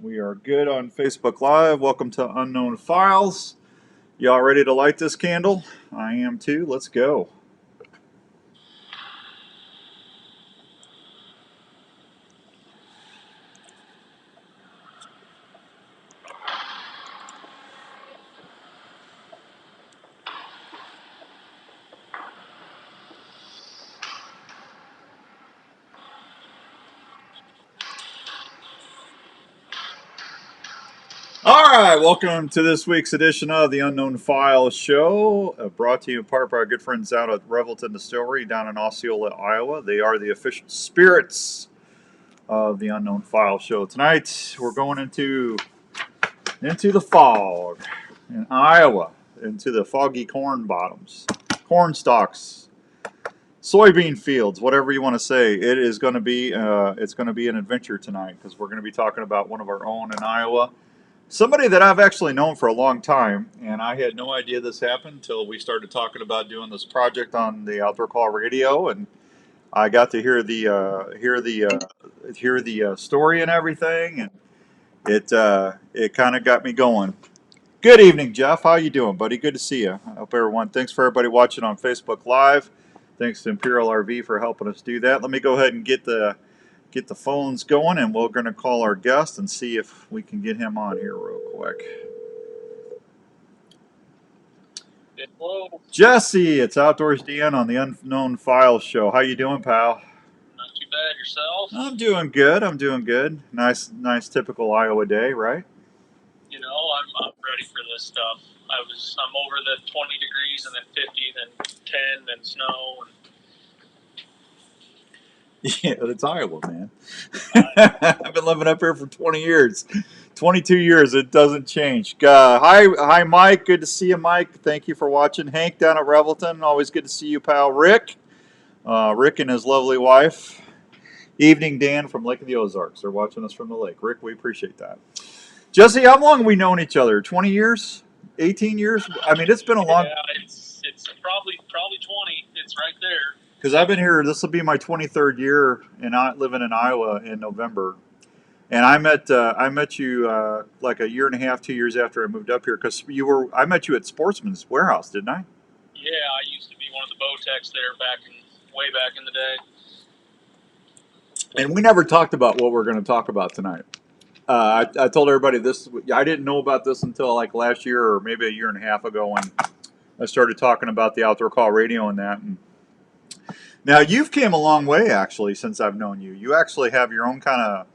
We are good on Facebook Live. Welcome to Unknown Files. Y'all ready to light this candle? I am too. Let's go. All right, welcome to this week's edition of the Unknown Files show, brought to you in part by our good friends out at Revelton Distillery down in Osceola, Iowa. They are the official spirits of the Unknown Files show. Tonight, we're going into the fog in Iowa, into the foggy corn bottoms, corn stalks, soybean fields, whatever you want to say. It is going to be an adventure tonight because we're going to be talking about one of our own in Iowa. Somebody that I've actually known for a long time, and I had no idea this happened until we started talking about doing this project on the Outdoor Call Radio, and I got to hear the story and everything, and it kind of got me going. Good evening, Jeff. How you doing, buddy? Good to see you. I hope everyone. Thanks for everybody watching on Facebook Live. Thanks to Imperial RV for helping us do that. Let me go ahead and get the phones going, and we're going to call our guest and see if we can get him on here real quick. Hello. Jesse, it's Outdoors DN on the Unknown Files show. How you doing, pal? Not too bad. Yourself? I'm doing good. Nice typical Iowa day, right? You know, I'm ready for this stuff. I'm over the 20 degrees and then 50, then 10, then snow. Yeah, it's Iowa, man. I've been living up here for 20 years. 22 years, it doesn't change. Hi, Mike. Good to see you, Mike. Thank you for watching. Hank down at Revelton. Always good to see you, pal. Rick and his lovely wife. Evening, Dan from Lake of the Ozarks. They're watching us from the lake. Rick, we appreciate that. Jesse, how long have we known each other? 20 years? 18 years? I mean, it's been a long... Yeah, it's probably 20. It's right there. Because I've been here, this will be my 23rd year living in Iowa in November. And I met you like a year and a half, 2 years after I moved up here. Because I met you at Sportsman's Warehouse, didn't I? Yeah, I used to be one of the bow techs there way back in the day. And we never talked about what we're going to talk about tonight. I told everybody this. I didn't know about this until like last year or maybe a year and a half ago when I started talking about the Outdoor Call Radio and that. And now you've came a long way actually since I've known you. You actually have your own kind of.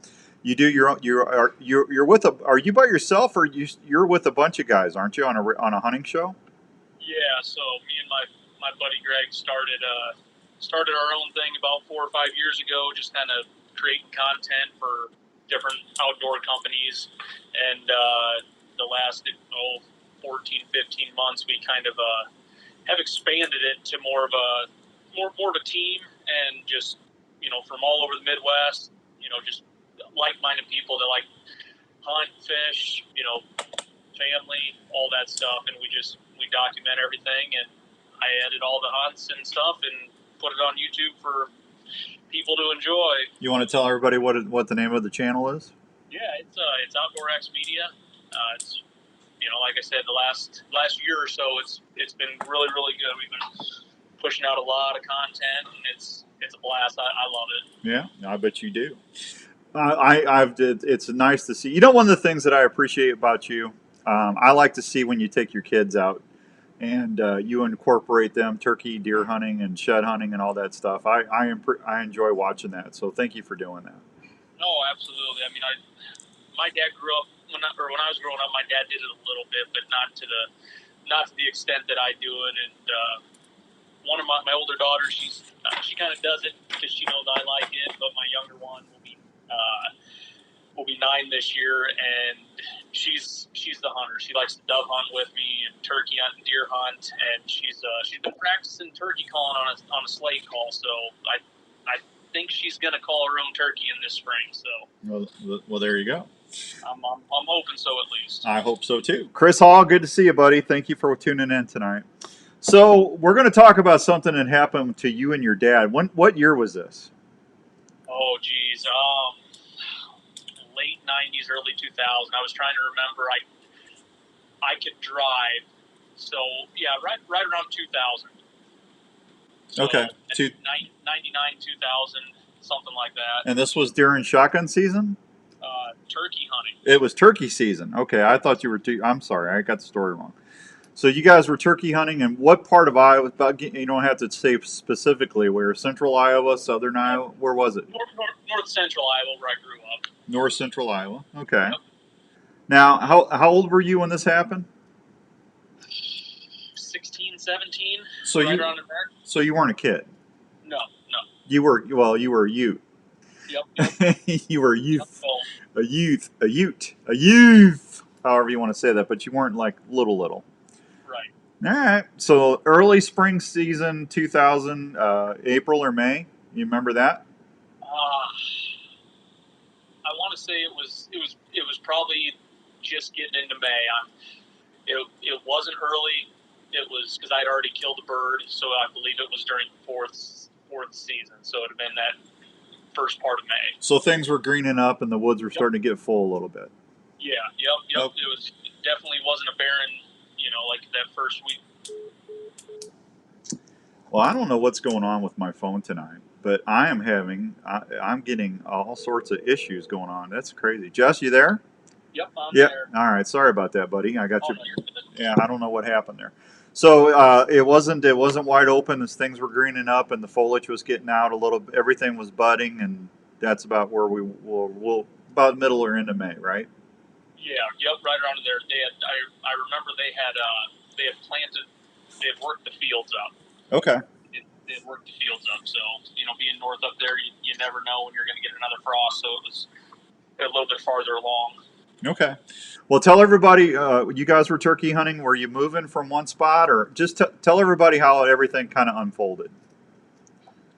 You do your own. You're with a. Are you by yourself or you're with a bunch of guys? Aren't you on a hunting show? Yeah. So me and my buddy Greg started our own thing about 4 or 5 years ago. Just kind of creating content for different outdoor companies, and the last 14, 15 months we kind of have expanded it to more of a team, and just from all over the Midwest, just like-minded people that like hunt, fish, family, all that stuff, and we document everything, and I edit all the hunts and stuff and put it on YouTube for people to enjoy. You want to tell everybody what the name of the channel is? Yeah, it's Outdoor X Media. It's like I said, the last year or so, it's been really, really good. We've been pushing out a lot of content, and it's a blast. I love it. Yeah, I bet you do. It's nice to see. One of the things that I appreciate about you, I like to see when you take your kids out and you incorporate them turkey, deer hunting, and shed hunting, and all that stuff. I enjoy watching that. So thank you for doing that. No, absolutely. I mean, my dad grew up when I was growing up. My dad did it a little bit, but not to the extent that I do it. And one of my older daughters, she kind of does it because she knows I like it. But my younger one will be 9 this year, and she's the hunter. She likes to dove hunt with me and turkey hunt and deer hunt, and she's been practicing turkey calling on a slate call. So I think she's gonna call her own turkey in this spring. So well, there you go. I'm hoping so, at least. I hope so too. Chris Hall, good to see you, buddy. Thank you for tuning in tonight. So we're going to talk about something that happened to you and your dad. What year was this? Oh, geez. Late '90s, early 2000s. I was trying to remember. I could drive, so yeah, right around 2000. So Okay. 99, 2000, something like that. And this was during shotgun season? Turkey hunting. It was turkey season. Okay, I thought you were. I'm sorry, I got the story wrong. So you guys were turkey hunting, and what part of Iowa? You don't have to say specifically where. Central Iowa, Southern Iowa. Where was it? North Central Iowa, where I grew up. North Central Iowa. Okay. Yep. Now, how old were you when this happened? 16, 17. So right you around in there. So you weren't a kid. No. You were a youth. Yep. You were a youth. Yep. A youth. However you want to say that, but you weren't like little. Right. All right. So early spring season, 2000, April or May. You remember that? I want to say it was probably just getting into May. It wasn't early. It was because I'd already killed a bird, so I believe it was during fourth season. So it'd have been that first part of May. So things were greening up and the woods were starting to get full a little bit. Yeah. Yep. It definitely wasn't a barren, like that first week. Well, I don't know what's going on with my phone tonight, but I'm getting all sorts of issues going on. That's crazy. Jess, you there? Yep, I'm Yep. there. All right. Sorry about that, buddy. I got you. No, you're good. Yeah, I don't know what happened there. So it wasn't wide open as things were greening up and the foliage was getting out a little. Everything was budding, and that's about where we'll about middle or end of May, right? Yeah. Yep. Right around there. I remember they had worked the fields up. Okay. They had worked the fields up. So being north up there, you never know when you're going to get another frost. So it was a little bit farther along. Okay. Well, tell everybody, you guys were turkey hunting. Were you moving from one spot, or just tell everybody how everything kind of unfolded?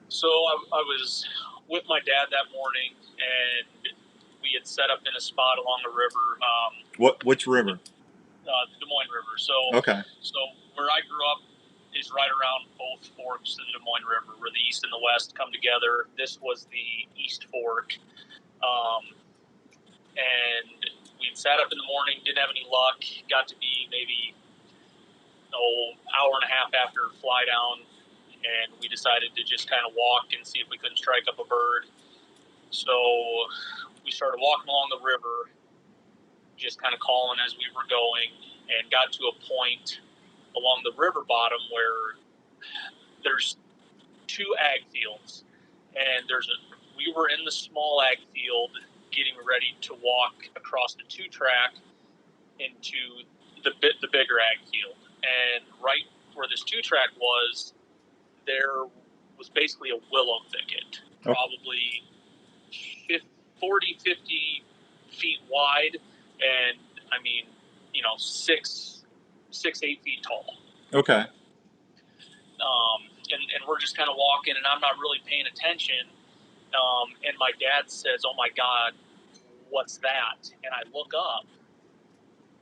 So I was with my dad that morning, and we had set up in a spot along the river. Which river? The Des Moines River. So okay. So where I grew up is right around both forks of the Des Moines River, where the east and the west come together. This was the East Fork. And we sat up in the morning, didn't have any luck. Got to be maybe hour and a half after fly down, and we decided to just kind of walk and see if we couldn't strike up a bird. So we started walking along the river, just kind of calling as we were going, and got to a point along the river bottom where there's two ag fields, and we were in the small ag field getting ready to walk across the 2-track into the bigger ag field. And right where this 2-track was, there was basically a willow thicket, probably 40, 50 feet wide, and 6-8 feet tall. Okay. And we're just kind of walking, and I'm not really paying attention. And my dad says, "Oh my God, what's that?" And I look up,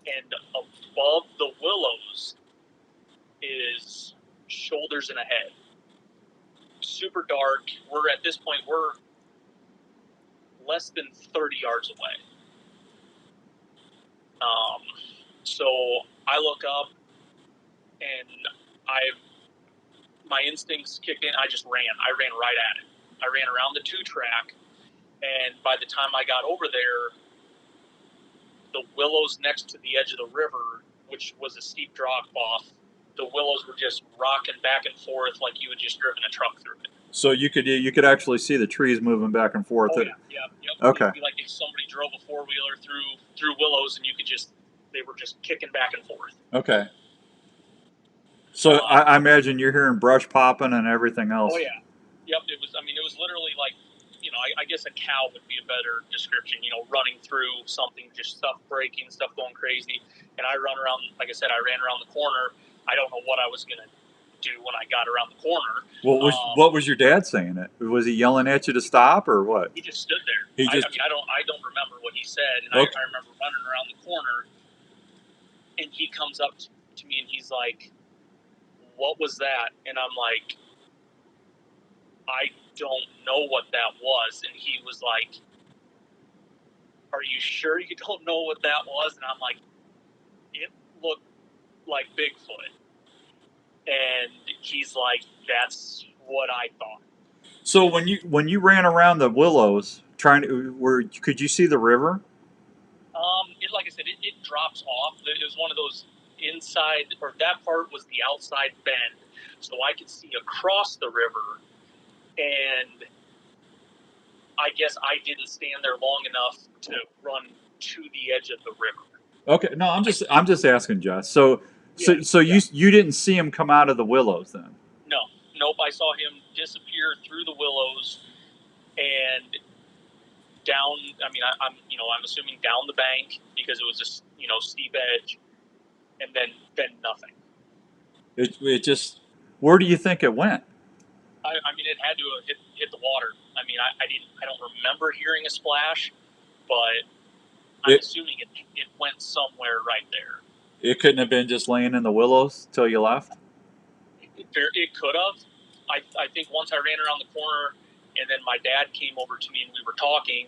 and above the willows is shoulders and a head. Super dark. At this point, we're less than 30 yards away. So I look up, and my instincts kicked in. I just ran. I ran right at it. I ran around the 2-track, and by the time I got over there, the willows next to the edge of the river, which was a steep drop off, the willows were just rocking back and forth like you had just driven a truck through it. So you could actually see the trees moving back and forth. Oh, yeah. Okay. It'd be like if somebody drove a 4-wheeler through willows, and they were just kicking back and forth. Okay. So I imagine you're hearing brush popping and everything else. Oh yeah. Yep. It was literally like, I guess a cow would be a better description, running through something, just stuff breaking, stuff going crazy. And I run around, like I said, I ran around the corner. I don't know what I was going to do when I got around the corner. What was your dad saying? Was he yelling at you to stop or what? He just stood there. I don't remember what he said. And okay. I remember running around the corner, and he comes up to me and he's like, "What was that?" And I'm like, "I don't know what that was." And he was like, are you sure you don't know what that was? And I'm like, it looked like Bigfoot. And he's like, that's what I thought. So when you ran around the willows, could you see the river? Like I said, it drops off. It was one of those inside, or that part was the outside bend, so I could see across the river. And I guess I didn't stand there long enough to run to the edge of the river. Okay, no, I'm just asking, Jess. So Yeah. you didn't see him come out of the willows then? No, nope. I saw him disappear through the willows and down. I mean, I'm assuming down the bank because it was a steep edge, and then nothing. It just where do you think it went? I mean, it had to have hit the water. I mean, I don't remember hearing a splash, but I'm assuming it went somewhere right there. It couldn't have been just laying in the willows till you left? It could have. I think once I ran around the corner and then my dad came over to me and we were talking,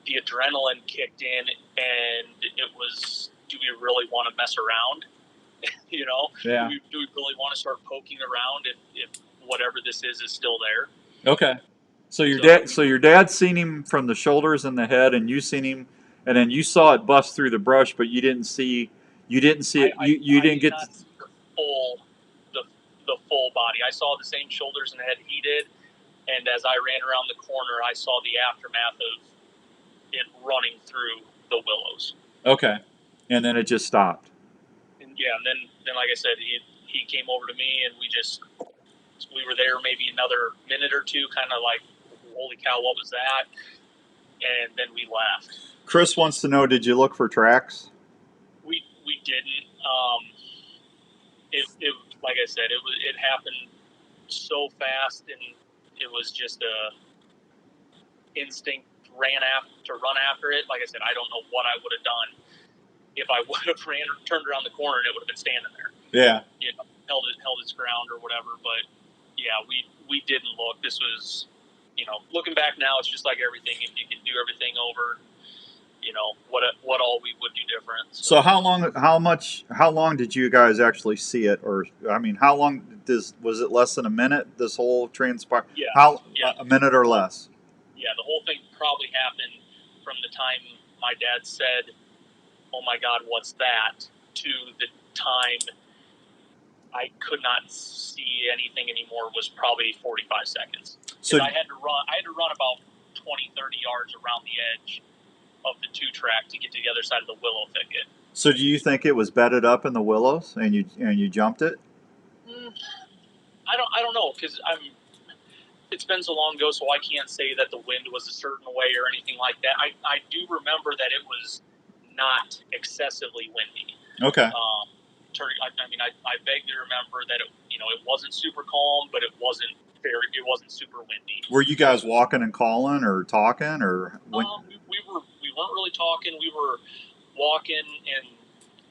the adrenaline kicked in and it was, do we really want to mess around? Yeah. Do we really want to start poking around if whatever this is still there? Okay. So your dad seen him from the shoulders and the head, and you seen him, and then you saw it bust through the brush, but you didn't see it. You didn't get not see the full body. I saw the same shoulders and head he did, and as I ran around the corner, I saw the aftermath of it running through the willows. Okay, and then it just stopped. And then like I said, he came over to me, and we were there maybe another minute or two, kind of like, holy cow, what was that? And then we left. Chris wants to know: did you look for tracks? We didn't. It like I said, it happened so fast, and it was just a instinct to run after it. Like I said, I don't know what I would have done if I would have turned around the corner and it would have been standing there. Yeah. Held its ground or whatever. But yeah, we didn't look. This was, looking back now, it's just like everything. If you can do everything over, what all we would do different. So how long did you guys actually see it? Or I mean, how long was it? Less than a minute? This whole transpire? Yeah. A minute or less? Yeah, the whole thing probably happened from the time my dad said, "Oh my God, what's that?" to the time I could not see anything anymore was probably 45 seconds. So I had to run about 20, 30 yards around the edge of the 2-track to get to the other side of the willow thicket. So do you think it was bedded up in the willows and you jumped it? I don't know, because it's been so long ago, so I can't say that the wind was a certain way or anything like that. I do remember that it was not excessively windy. Okay. I vaguely remember that it wasn't super calm, but it wasn't super windy. Were you guys walking and calling or talking or? We weren't really talking. We were walking, and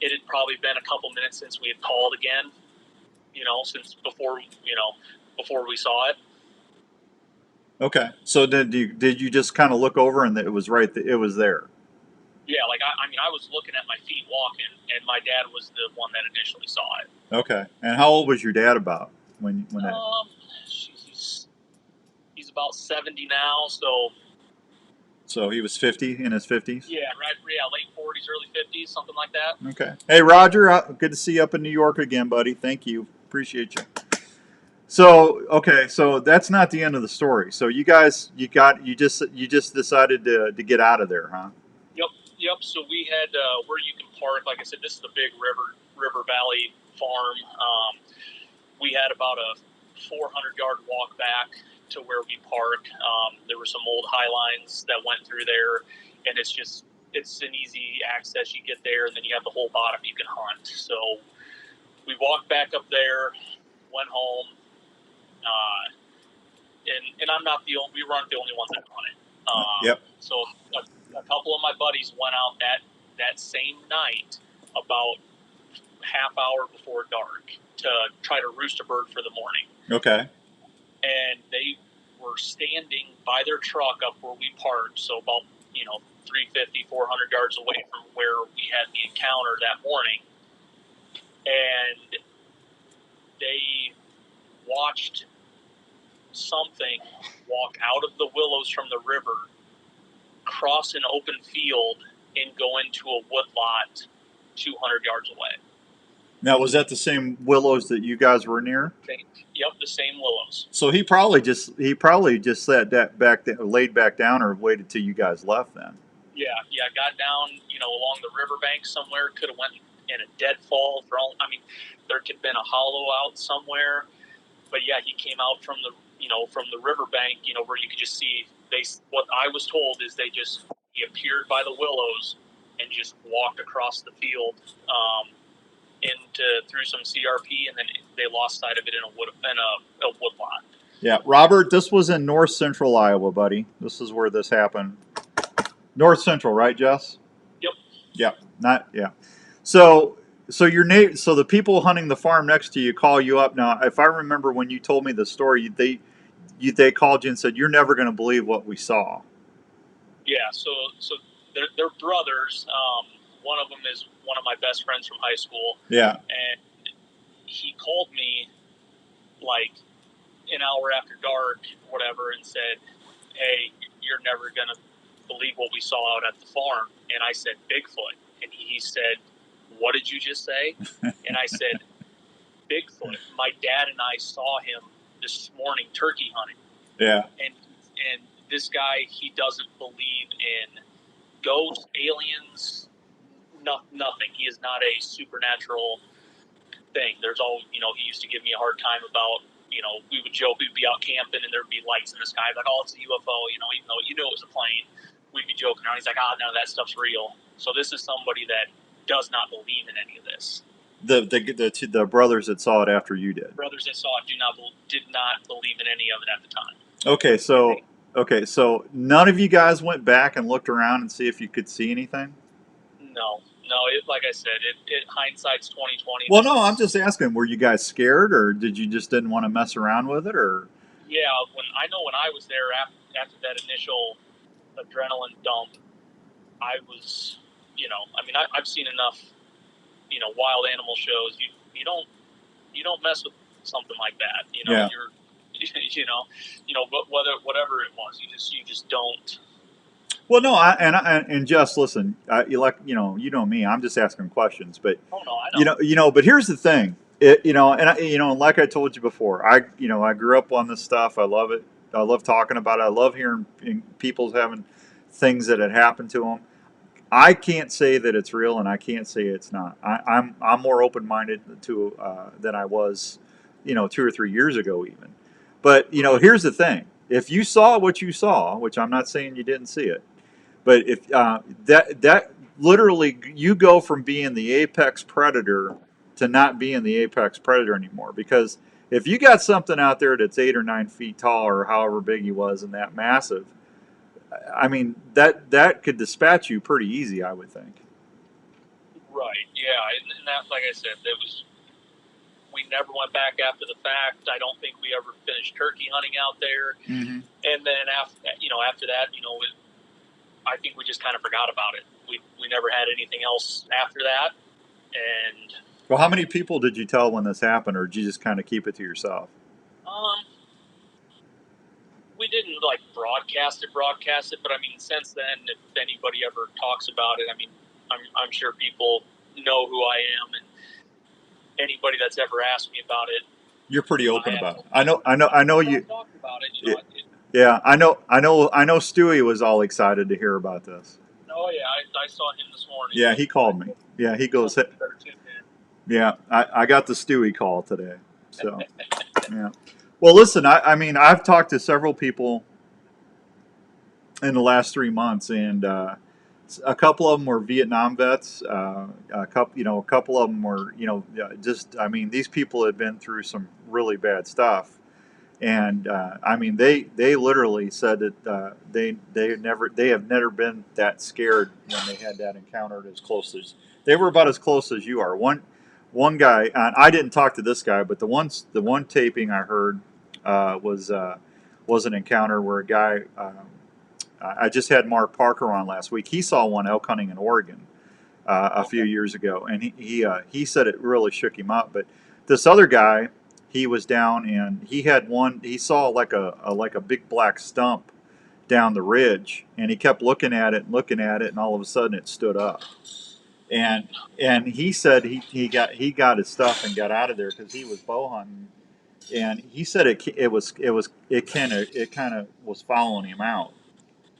it had probably been a couple minutes since we had called again. Since before we saw it. Okay. So did you just kind of look over and it was it was there? Yeah, like I was looking at my feet walking, and my dad was the one that initially saw it. Okay. And how old was your dad about when that? He's about 70 now, so. So he was 50 in his 50s? Yeah, right. Yeah, late 40s, early 50s, something like that. Okay. Hey, Roger, good to see you up in New York again, buddy. Thank you. Appreciate you. So that's not the end of the story. So you guys, you just decided to get out of there, huh? Yep. So we had where you can park. Like I said, this is the big River Valley farm. We had about a 400-yard walk back to where we park. There were some old high lines that went through there, and it's an easy access. You get there, and then you have the whole bottom you can hunt. So we walked back up there, went home, and we weren't the only ones that hunted. Yep. So a couple of my buddies went out that same night about half hour before dark to try to roost a bird for the morning. Okay. And they were standing by their truck up where we parked, so about 350, 400 yards away from where we had the encounter that morning. And they watched something walk out of the willows from the river, cross an open field, and go into a woodlot 200 yards away. Now, was that the same willows that you guys were near? Yep, the same willows. So he probably just sat that back, laid back down, or waited till you guys left. Then. Yeah, got down, along the riverbank somewhere. Could have went in a deadfall for all. I mean, there could have been a hollow out somewhere, but yeah, he came out from the riverbank, where you could just see. What I was told is he appeared by the willows and just walked across the field, through some CRP, and then they lost sight of it in a woodlot. Yeah, Robert, this was in north central Iowa, buddy. This is where this happened. North central, right, Jess? Yep. Yeah. So the people hunting the farm next to you call you up. Now, if I remember when you told me the story, they called you and said, "You're never going to believe what we saw." Yeah. So they're brothers. One of them is one of my best friends from high school. Yeah. And he called me like an hour after dark, whatever, and said, "Hey, you're never going to believe what we saw out at the farm." And I said, "Bigfoot." And he said, "What did you just say?" And I said, "Bigfoot. My dad and I saw him this morning turkey hunting." Yeah. And this guy, he doesn't believe in ghosts, aliens, nothing. He is not a supernatural thing. There's always, he used to give me a hard time about, we would joke, we'd be out camping and there'd be lights in the sky, like, "Oh, it's a UFO," even though it was a plane. We'd be joking around. He's like, "Ah, no, that stuff's real." So this is somebody that does not believe in any of this. The brothers that saw it after you did. Brothers that saw it did not believe in any of it at the time. Okay, so none of you guys went back and looked around and see if you could see anything? No. Like I said, hindsight's 2020. Well, no, I'm just asking. Were you guys scared, or did you just didn't want to mess around with it, or? Yeah, when I was there after that initial adrenaline dump, I was, I've seen enough, wild animal shows. You don't mess with something like that. Yeah. But whatever it was, you just don't. Well, no, and just listen. You know me. I'm just asking questions, but oh no, I know. But here's the thing. Like I told you before, I grew up on this stuff. I love it. I love talking about it. I love hearing people having things that had happened to them. I can't say that it's real, and I can't say it's not. I'm more open-minded than I was, 2 or 3 years ago, even. But here's the thing: if you saw what you saw, which I'm not saying you didn't see it, but if that literally, you go from being the apex predator to not being the apex predator anymore. Because if you got something out there that's 8 or 9 feet tall, or however big he was, and that massive, I mean, that could dispatch you pretty easy, I would think. Right. Yeah. And that, like I said, we never went back after the fact. I don't think we ever finished turkey hunting out there. Mm-hmm. And then after that, I think we just kind of forgot about it. We never had anything else after that. And well, how many people did you tell when this happened, or did you just kind of keep it to yourself? We didn't broadcast it, but I mean, since then, if anybody ever talks about it, I mean, I'm sure people know who I am, and anybody that's ever asked me about it, you're pretty open about it. I know you. Talk about it, Yeah, I know. Stewie was all excited to hear about this. Oh yeah, I saw him this morning. Yeah, he called me. Yeah, he goes. Yeah, I got the Stewie call today. So, yeah. Well, listen, I mean, I've talked to several people in the last 3 months, and a couple of them were Vietnam vets. A couple of them were, I mean, these people had been through some really bad stuff, and I mean, they literally said that they have never been that scared when they had that encounter as close as they were, about as close as you are. One guy, and I didn't talk to this guy, but the one taping I heard was an encounter where a guy I just had Mark Parker on last week. He saw one elk hunting in Oregon a few years ago, and he said it really shook him up. But this other guy, he was down and he had one. He saw like a big black stump down the ridge, and he kept looking at it and looking at it, and all of a sudden it stood up. And he said he got his stuff and got out of there because he was bow hunting, and he said it kind of was following him out,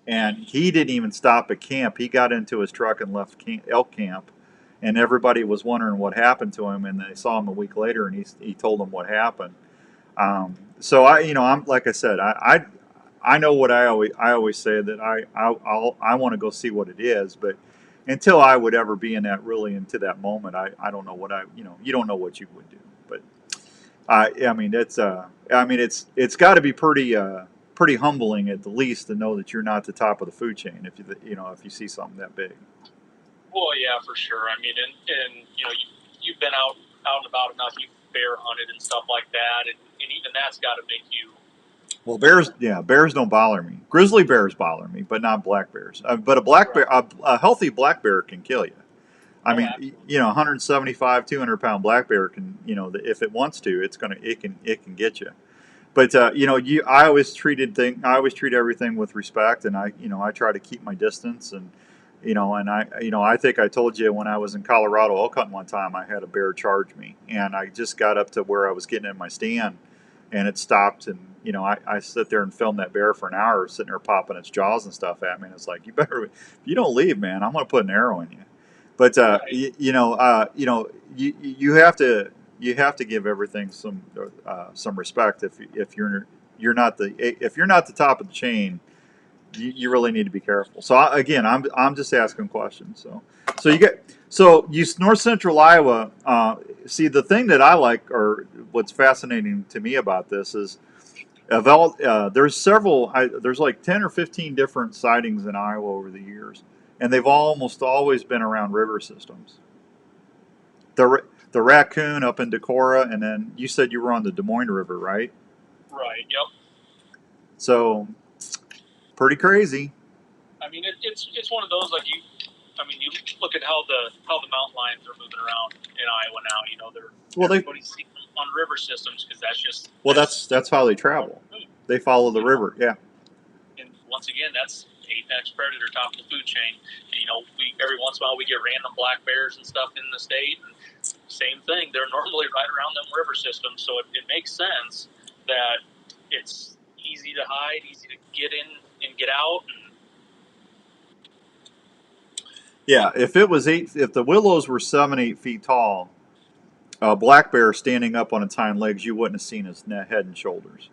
and he didn't even stop at camp. He got into his truck and left elk camp, and everybody was wondering what happened to him, and they saw him a week later, and he told them what happened. So I'm like I said, I know what I always say that I want to go see what it is, but until I would ever be in that really into that moment, I don't know what you don't know what you would do, but I mean it's got to be pretty humbling at the least to know that you're not the top of the food chain if if you see something that big. Well, yeah, for sure. I mean, and you've been out and about enough. You've bear hunted and stuff like that, and even that's got to make you. Well, bears don't bother me. Grizzly bears bother me, but not black bears. But a black bear, a healthy black bear can kill you. I mean, absolutely. 175, 200-pound black bear can, if it wants to, it can get you. But I always treat everything with respect, and I try to keep my distance, and I think I told you when I was in Colorado elk hunting one time, I had a bear charge me, and I just got up to where I was getting in my stand, and it stopped, and I sit there and film that bear for an hour, sitting there popping its jaws and stuff at me, and it's like, if you don't leave, man, I'm going to put an arrow in you. But Right. You have to give everything some respect. If you're not the top of the chain, you really need to be careful. So I'm just asking questions. So North Central Iowa. See, the thing that I like, or what's fascinating to me about this is, there's several. There's like 10 or 15 different sightings in Iowa over the years, and they've almost always been around river systems. The raccoon up in Decorah, and then you said you were on the Des Moines River, right? Right. Yep. So pretty crazy. I mean, it's one of those like you. I mean, you look at how the mountain lions are moving around in Iowa now. Everybody's seeing them on river systems because that's how they travel. They follow the river. Yeah. And once again, that's apex predator, top of the food chain. And we every once in a while we get random black bears and stuff in the state. And same thing, they're normally right around them river systems, so it makes sense that it's easy to hide, easy to get in and get out. Yeah, if the willows were 7-8 feet tall, a black bear standing up on its hind legs, you wouldn't have seen his head and shoulders.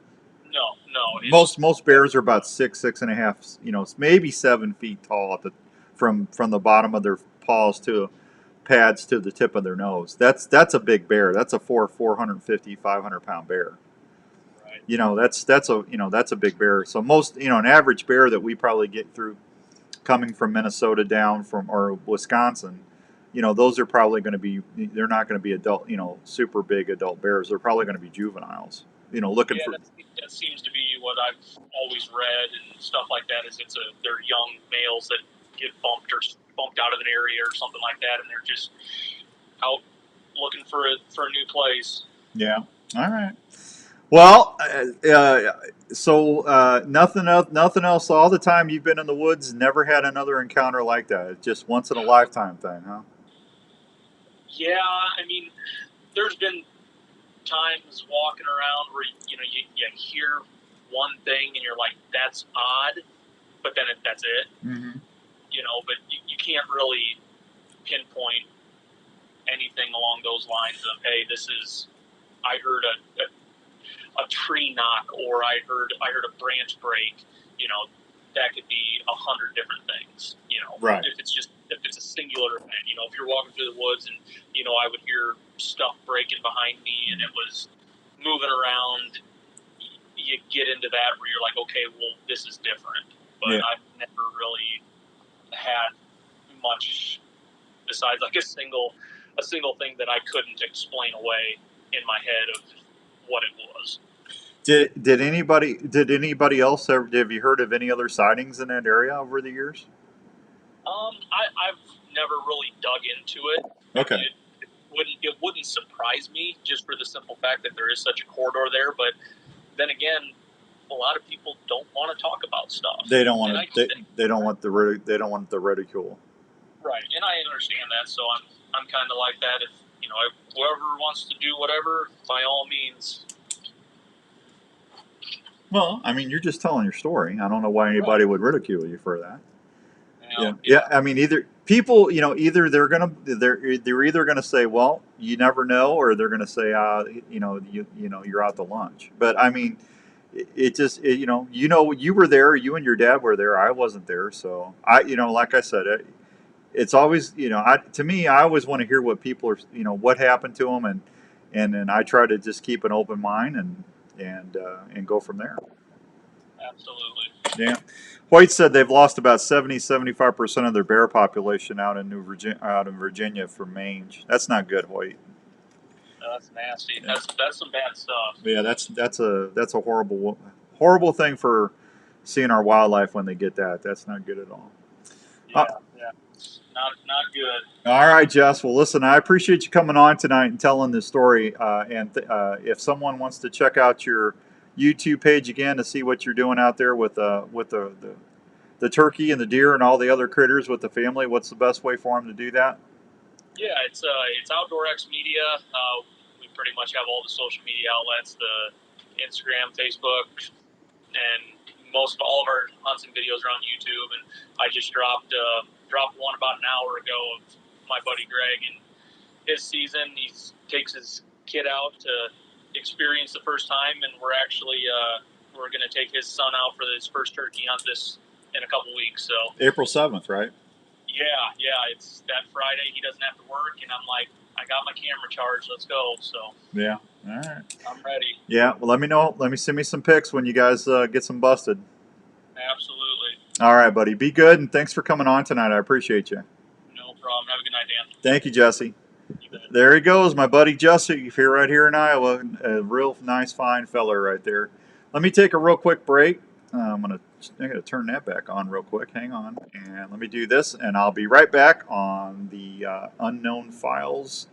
No. Most bears are about 6.5, maybe 7 feet tall from the bottom of their paws to pads to the tip of their nose. That's a big bear. That's a 450, 500-pound bear. Right. That's a big bear. So most, an average bear that we probably get through coming from Minnesota down or Wisconsin, those are probably going to be, they're not going to be adult, super big adult bears. They're probably going to be juveniles, looking for. That seems to be what I've always read and stuff like that. Is they're young males that get bumped out of an area or something like that, and they're just out looking for a new place. Yeah. All right. Well, so nothing else. All the time you've been in the woods, never had another encounter like that. It's just once in a lifetime thing, huh? Yeah, I mean, there's been times walking around where you hear one thing and you're like, that's odd, but then that's it. Mm-hmm. But you can't really pinpoint anything along those lines of, hey, I heard a tree knock, or I heard a branch break. That could be 100 different things. Right. If it's a singular event. If you're walking through the woods and I would hear stuff breaking behind me and it was moving around, you get into that where you're like, okay, well, this is different. But yeah. I've never really had much besides like a single thing that I couldn't explain away in my head of what it was. Did anybody else ever? Have you heard of any other sightings in that area over the years? I've never really dug into it. Okay. I mean, it wouldn't surprise me just for the simple fact that there is such a corridor there. But then again, a lot of people don't want to talk about stuff. They don't want to. They don't want the they don't want the ridicule. Right, and I understand that. So I'm kind of like that. If whoever wants to do whatever, by all means. Well, I mean, you're just telling your story. I don't know why anybody would ridicule you for that. Yeah. Yeah. I mean, either people, either they're either gonna say, well, you never know, or they're gonna say, you're out to lunch. But I mean, you were there. You and your dad were there. I wasn't there, so like I said, it's always, to me, I always want to hear what people are, what happened to them, and then I try to just keep an open mind and go from there. Absolutely. Yeah. White said they've lost about 75% of their bear population out in Virginia for mange. That's not good, White. That's nasty. Yeah. That's some bad stuff. Yeah, that's a horrible thing for seeing our wildlife when they get that. That's not good at all. Yeah. Not good. All right, Jess. Well, listen, I appreciate you coming on tonight and telling this story. If someone wants to check out your YouTube page again to see what you're doing out there with the turkey and the deer and all the other critters with the family, what's the best way for them to do that? Yeah, it's Outdoor X Media. We pretty much have all the social media outlets: the Instagram, Facebook, and most of all of our hunting videos are on YouTube. And I just dropped one about an hour ago of my buddy Greg and his season. He takes his kid out to experience the first time, and we're going to take his son out for his first turkey hunt in a couple weeks. So April 7th, right? Yeah, it's that Friday. He doesn't have to work, and I'm like, I got my camera charged. Let's go. So yeah, all right, I'm ready. Yeah, well, let me know. Let me send me some pics when you guys get some busted. Absolutely. All right, buddy. Be good, and thanks for coming on tonight. I appreciate you. No problem. Have a good night, Dan. Thank you, Jesse. There he goes, my buddy Jesse, right here in Iowa. A real nice, fine feller right there. Let me take a real quick break. I'm gonna turn that back on real quick. Hang on, and let me do this, and I'll be right back on the Unknown Files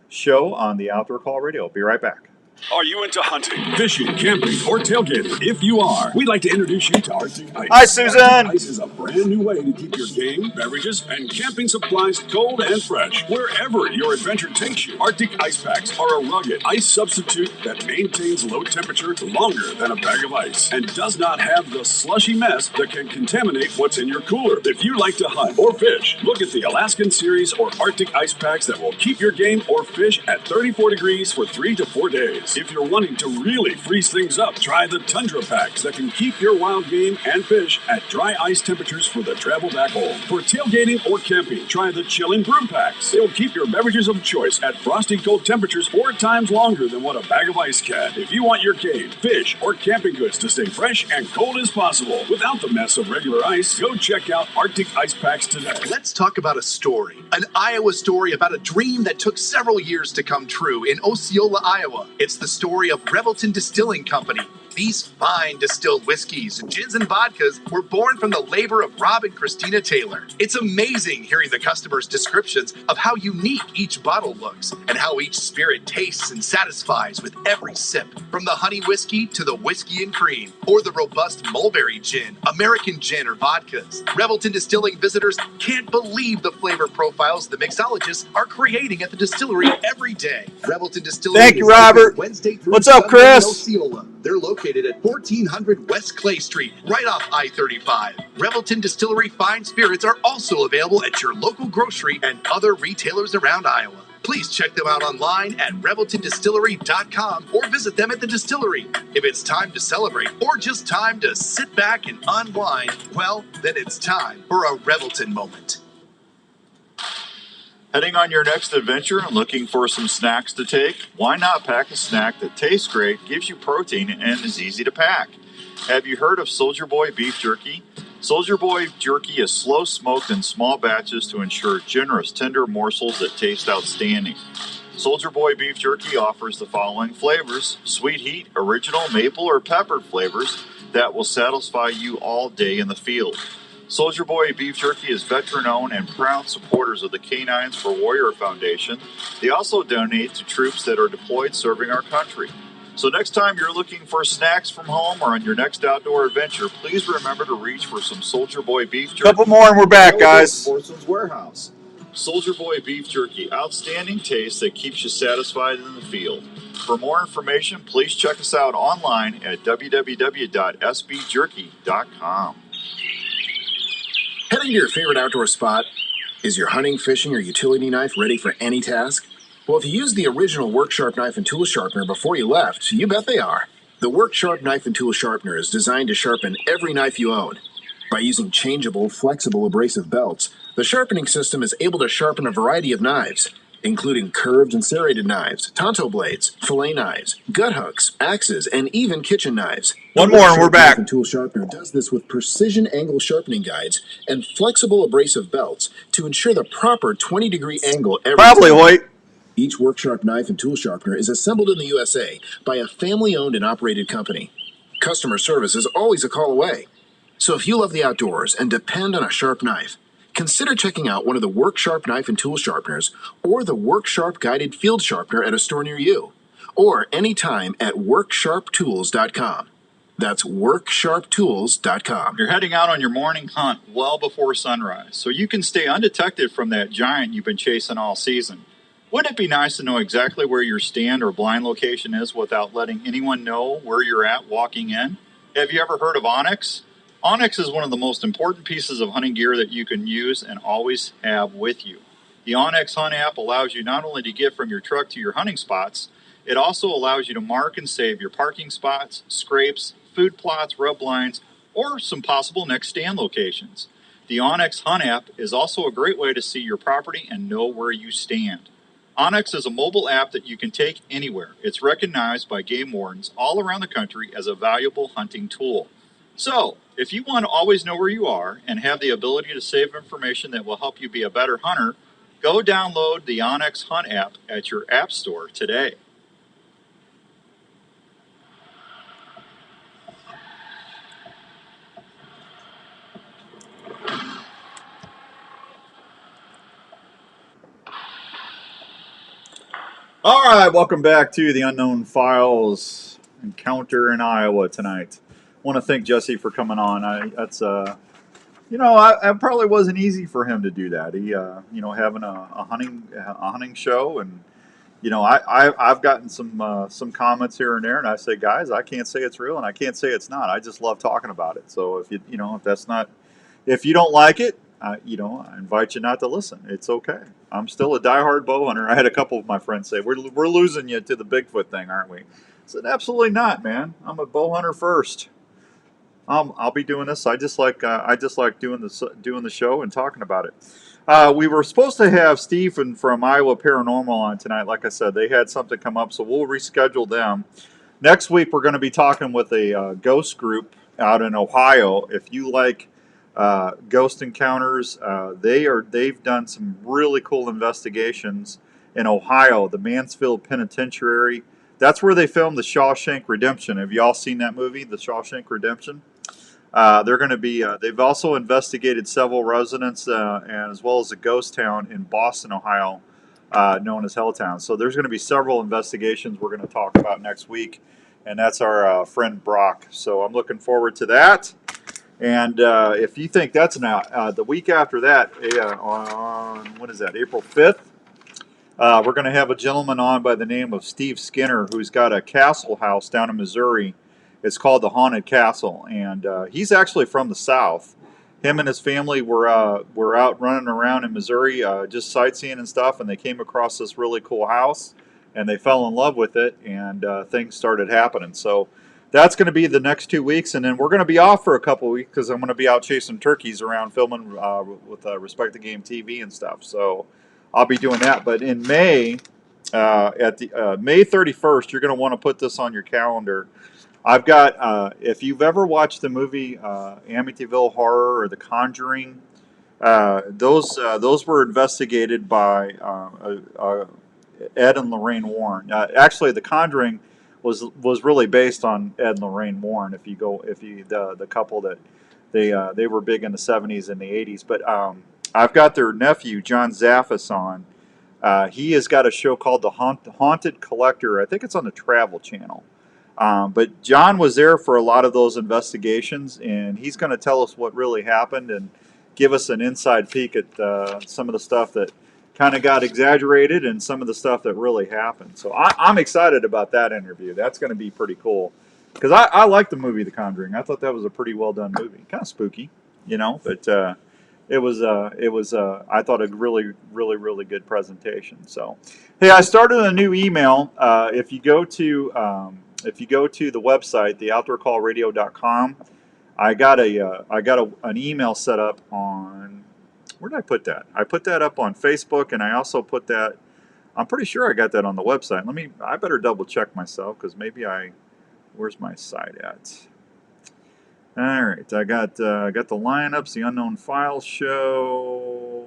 show on the Outdoor Call Radio. I'll be right back. Are you into hunting, fishing, camping, or tailgating? If you are, we'd like to introduce you to Arctic Ice. Hi, Susan! Arctic Ice is a brand new way to keep your game, beverages, and camping supplies cold and fresh wherever your adventure takes you. Arctic Ice Packs are a rugged ice substitute that maintains low temperature longer than a bag of ice and does not have the slushy mess that can contaminate what's in your cooler. If you like to hunt or fish, look at the Alaskan Series or Arctic Ice Packs that will keep your game or fish at 34 degrees for 3 to 4 days. If you're wanting to really freeze things up, try the Tundra Packs that can keep your wild game and fish at dry ice temperatures for the travel back home. For tailgating or camping, try the Chillin' Brew Packs. They'll keep your beverages of choice at frosty cold temperatures 4 times longer than what a bag of ice can. If you want your game, fish, or camping goods to stay fresh and cold as possible without the mess of regular ice, go check out Arctic Ice Packs today. Let's talk about a story. An Iowa story about a dream that took several years to come true in Osceola, Iowa. It's the story of Revelton Distilling Company. These fine distilled whiskeys, gins, and vodkas were born from the labor of Rob and Christina Taylor. It's amazing hearing the customers' descriptions of how unique each bottle looks and how each spirit tastes and satisfies with every sip. From the honey whiskey to the whiskey and cream, or the robust mulberry gin, American gin, or vodkas. Revelton Distilling visitors can't believe the flavor profiles the mixologists are creating at the distillery every day. Revelton Distilling. Thank you, Robert. Wednesday through What's up, Sunday Chris? in Osceola. They're located at 1400 West Clay Street, right off I-35. Revelton Distillery fine spirits are also available at your local grocery and other retailers around Iowa. Please check them out online at ReveltonDistillery.com or visit them at the distillery. If it's time to celebrate or just time to sit back and unwind, well, then it's time for a Revelton moment. Heading on your next adventure and looking for some snacks to take? Why not pack a snack that tastes great, gives you protein, and is easy to pack? Have you heard of Soldier Boy beef jerky? Soldier Boy jerky is slow smoked in small batches to ensure generous, tender morsels that taste outstanding. Soldier Boy Beef Jerky offers the following flavors: sweet heat, original, maple, or peppered flavors that will satisfy you all day in the field. Soldier Boy Beef Jerky is veteran-owned and proud supporters of the Canines for Warrior Foundation. They also donate to troops that are deployed serving our country. So next time you're looking for snacks from home or on your next outdoor adventure, please remember to reach for some Soldier Boy Beef Jerky. Couple more and we're back, guys. Sportsman's Warehouse. Soldier Boy Beef Jerky, outstanding taste that keeps you satisfied in the field. For more information, please check us out online at www.sbjerky.com. Heading to your favorite outdoor spot? Is your hunting, fishing, or utility knife ready for any task? Well, if you used the original Work Sharp knife and tool sharpener before you left, you bet they are. The Work Sharp knife and tool sharpener is designed to sharpen every knife you own. By using changeable, flexible abrasive belts, the sharpening system is able to sharpen a variety of knives, including curved and serrated knives, tonto blades, fillet knives, gut hooks, axes, and even kitchen knives. One more and we're back. The Knife and tool sharpener does this with precision angle sharpening guides and flexible abrasive belts to ensure the proper 20-degree angle every Probably, time. Hoyt. Each Work Sharp knife and tool sharpener is assembled in the USA by a family-owned and operated company. Customer service is always a call away. So if you love the outdoors and depend on a sharp knife, consider checking out one of the Work Sharp knife and tool sharpeners or the Work Sharp guided field sharpener at a store near you, or anytime at worksharptools.com. That's worksharptools.com. You're heading out on your morning hunt well before sunrise, so you can stay undetected from that giant you've been chasing all season. Wouldn't it be nice to know exactly where your stand or blind location is without letting anyone know where you're at walking in? Have you ever heard of Onyx? Onyx is one of the most important pieces of hunting gear that you can use and always have with you. The Onyx Hunt app allows you not only to get from your truck to your hunting spots, it also allows you to mark and save your parking spots, scrapes, food plots, rub lines, or some possible next stand locations. The Onyx Hunt app is also a great way to see your property and know where you stand. Onyx is a mobile app that you can take anywhere. It's recognized by game wardens all around the country as a valuable hunting tool. So, if you want to always know where you are and have the ability to save information that will help you be a better hunter, go download the Onyx Hunt app at your app store today. All right, welcome back to the Unknown Files encounter in Iowa tonight. I want to thank Jesse for coming on. It probably wasn't easy for him to do that. He, having a hunting show, and I've gotten some comments here and there, and I say, guys, I can't say it's real, and I can't say it's not. I just love talking about it. So if if you don't like it, I invite you not to listen. It's okay. I'm still a diehard bow hunter. I had a couple of my friends say, we're losing you to the Bigfoot thing, aren't we? I said, absolutely not, man. I'm a bow hunter first. I'll be doing this. I just like doing the show and talking about it. We were supposed to have Stephen from Iowa Paranormal on tonight. Like I said, they had something come up, so we'll reschedule them. Next week, we're going to be talking with a ghost group out in Ohio. If you like ghost encounters, they've done some really cool investigations in Ohio, the Mansfield Penitentiary. That's where they filmed the Shawshank Redemption. Have you all seen that movie, The Shawshank Redemption? They're going to be. They've also investigated several residents, and as well as a ghost town in Boston, Ohio, known as Helltown. So there's going to be several investigations we're going to talk about next week, and that's our friend Brock. So I'm looking forward to that. And if you think that's now, the week after that, on what is that, April 5th, we're going to have a gentleman on by the name of Steve Skinner, who's got a castle house down in Missouri. It's called the Haunted Castle, and he's actually from the South. Him and his family were out running around in Missouri, just sightseeing and stuff, and they came across this really cool house, and they fell in love with it, and things started happening. So that's going to be the next 2 weeks, and then we're going to be off for a couple of weeks because I'm going to be out chasing turkeys around filming with Respect the Game TV and stuff. So I'll be doing that. But in May, at the May 31st, you're going to want to put this on your calendar. I've got, if you've ever watched the movie Amityville Horror or The Conjuring, those were investigated by Ed and Lorraine Warren. Actually, The Conjuring was really based on Ed and Lorraine Warren. If you the couple that they were big in the 70s and the 80s. But I've got their nephew John Zaffis on. He has got a show called The Haunted Collector. I think it's on the Travel Channel. But John was there for a lot of those investigations, and he's going to tell us what really happened and give us an inside peek at some of the stuff that kind of got exaggerated and some of the stuff that really happened. So I'm excited about that interview. That's going to be pretty cool because I like the movie The Conjuring. I thought that was a pretty well done movie. Kind of spooky, but it was I thought a really good presentation. So hey, I started a new email. If you go to the website, theoutdoorcallradio.com, I got an email set up on, where did I put that? I put that up on Facebook, and I also put that, I'm pretty sure I got that on the website. I better double check myself because maybe where's my site at? All right, I got the lineups, the Unkown Files show.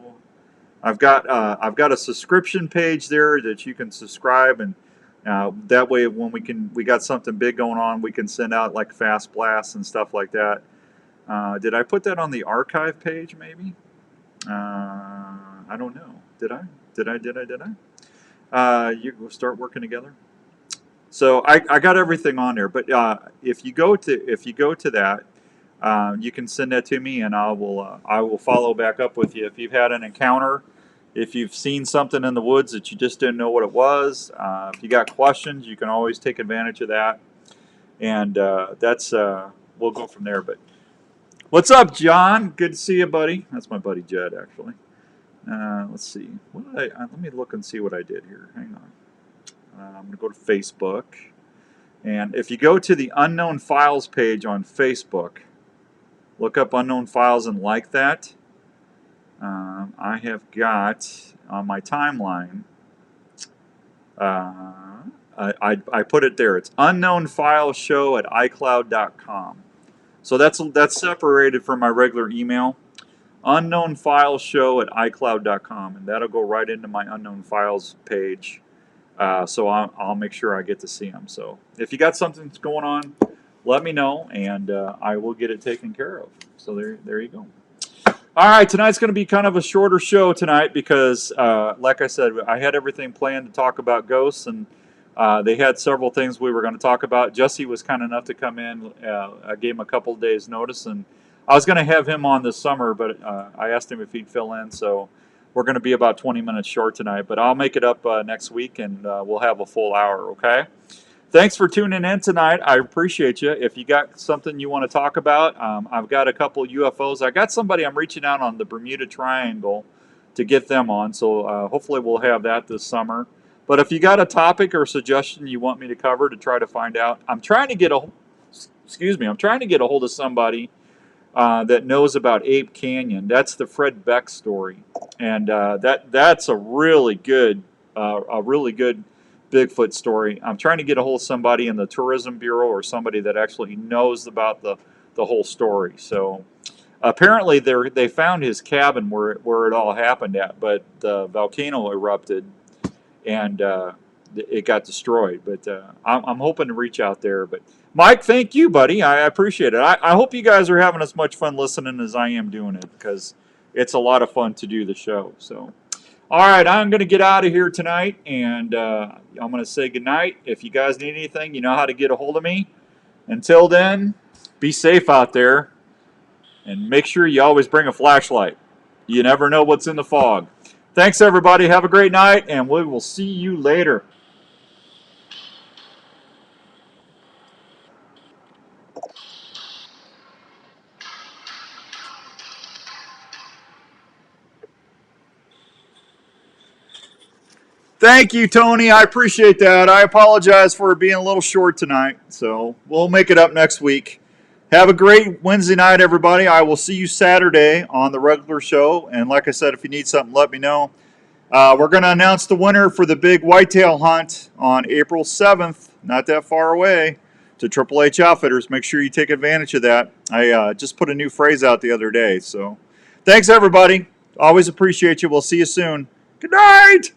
I've got a subscription page there that you can subscribe, and that way when we got something big going on, we can send out like fast blasts and stuff like that. Did I put that on the archive page maybe? I don't know. Did I? We'll start working together. So I got everything on there, but if you go to that, you can send that to me, and I will follow back up with you if you've had an encounter, if you've seen something in the woods that you just didn't know what it was. If you got questions, you can always take advantage of that, and we'll go from there. But what's up, John? Good to see you, buddy. That's my buddy Jed, actually. Let's see. Let me look and see what I did here. Hang on. I'm going to go to Facebook. And if you go to the Unkown Files page on Facebook, look up Unkown Files and like that. I have got on my timeline, I put it there. It's unknownfilesshow@icloud.com. So that's separated from my regular email. Unknownfilesshow@icloud.com, and that'll go right into my Unkown Files page. So I'll make sure I get to see them. So if you got something that's going on, let me know, and I will get it taken care of. So there you go. All right, tonight's going to be kind of a shorter show tonight because, like I said, I had everything planned to talk about ghosts, and they had several things we were going to talk about. Jesse was kind enough to come in. I gave him a couple of days' notice, and I was going to have him on this summer, but I asked him if he'd fill in, so we're going to be about 20 minutes short tonight, but I'll make it up next week, and we'll have a full hour, okay? Thanks for tuning in tonight. I appreciate you. If you got something you want to talk about, I've got a couple UFOs. I got somebody I'm reaching out on the Bermuda Triangle to get them on, so hopefully we'll have that this summer. But if you got a topic or suggestion you want me to cover to try to find out, I'm trying to get a hold of somebody that knows about Ape Canyon. That's the Fred Beck story, and that's a really good Bigfoot story. I'm trying to get a hold of somebody in the Tourism Bureau or somebody that actually knows about the whole story. So apparently they found his cabin where it all happened at, but the volcano erupted and it got destroyed. But I'm hoping to reach out there. But Mike, thank you, buddy. I appreciate it. I hope you guys are having as much fun listening as I am doing it, because it's a lot of fun to do the show. So, all right, I'm going to get out of here tonight, and I'm going to say goodnight. If you guys need anything, you know how to get a hold of me. Until then, be safe out there, and make sure you always bring a flashlight. You never know what's in the fog. Thanks, everybody. Have a great night, and we will see you later. Thank you, Tony. I appreciate that. I apologize for being a little short tonight, so we'll make it up next week. Have a great Wednesday night, everybody. I will see you Saturday on the regular show, and like I said, if you need something, let me know. We're going to announce the winner for the big whitetail hunt on April 7th, not that far away, to Triple H Outfitters. Make sure you take advantage of that. I just put a new phrase out the other day, so thanks, everybody. Always appreciate you. We'll see you soon. Good night!